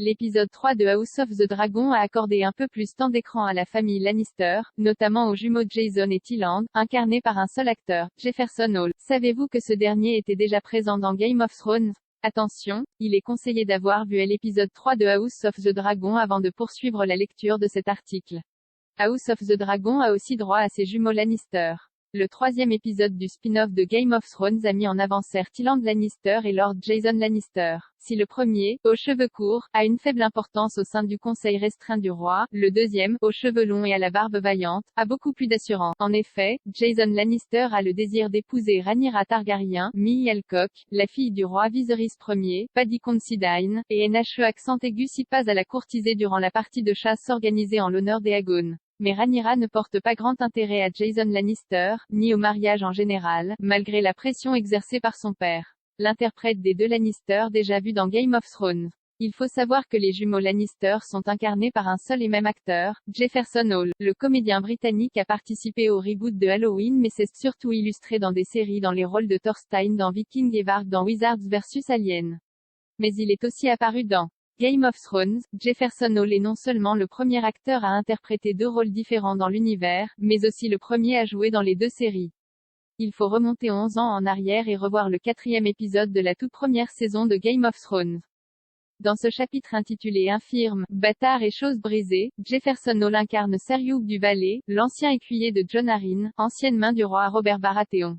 L'épisode 3 de House of the Dragon a accordé un peu plus temps d'écran à la famille Lannister, notamment aux jumeaux Jason et Tyland, incarnés par un seul acteur, Jefferson Hall. Savez-vous que ce dernier était déjà présent dans Game of Thrones? Attention, il est conseillé d'avoir vu l'épisode 3 de House of the Dragon avant de poursuivre la lecture de cet article. House of the Dragon a aussi droit à ses jumeaux Lannister. Le troisième épisode du spin-off de Game of Thrones a mis en avant Ser Tyland Lannister et Lord Jason Lannister. Si le premier, aux cheveux courts, a une faible importance au sein du conseil restreint du roi, le deuxième, aux cheveux longs et à la barbe vaillante, a beaucoup plus d'assurance. En effet, Jason Lannister a le désir d'épouser Rhaenyra Targaryen, Mie Alcock, la fille du roi Viserys Ier, Paddy Considine, et NHE accent aigu si pas à la courtiser durant la partie de chasse organisée en l'honneur des Aegon. Mais Rhaenyra ne porte pas grand intérêt à Jason Lannister, ni au mariage en général, malgré la pression exercée par son père. L'interprète des deux Lannister déjà vu dans Game of Thrones. Il faut savoir que les jumeaux Lannister sont incarnés par un seul et même acteur, Jefferson Hall. Le comédien britannique a participé au reboot de Halloween mais s'est surtout illustré dans des séries dans les rôles de Thorstein dans Viking et Varg dans Wizards vs Alien. Mais il est aussi apparu dans Game of Thrones. Jefferson Hall est non seulement le premier acteur à interpréter deux rôles différents dans l'univers, mais aussi le premier à jouer dans les deux séries. Il faut remonter 11 ans en arrière et revoir le 4e épisode de la toute première saison de Game of Thrones. Dans ce chapitre intitulé Infirme, bâtard et choses brisées, Jefferson Hall incarne Ser Hugh du Valet, l'ancien écuyer de Jon Arryn, ancienne main du roi Robert Baratheon.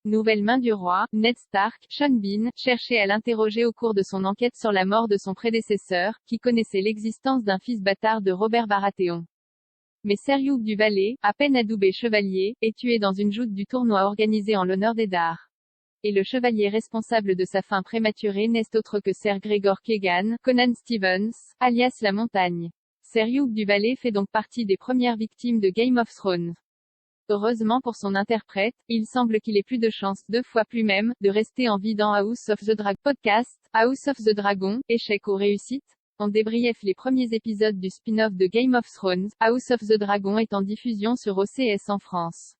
Nouvelle main du roi, Ned Stark, Sean Bean, cherchait à l'interroger au cours de son enquête sur la mort de son prédécesseur, qui connaissait l'existence d'un fils bâtard de Robert Baratheon. Mais Ser Hugh du Valet, à peine adoubé chevalier, est tué dans une joute du tournoi organisé en l'honneur d'Eddard. Et le chevalier responsable de sa fin prématurée n'est autre que Ser Gregor Clegane, Conan Stevens, alias la Montagne. Ser Hugh du Valet fait donc partie des premières victimes de Game of Thrones. Heureusement pour son interprète, il semble qu'il ait plus de chance, 2 fois plus même, de rester en vie dans House of the Dragon. Podcast, House of the Dragon, échec ou réussite? On débriefe les premiers épisodes du spin-off de Game of Thrones. House of the Dragon est en diffusion sur OCS en France.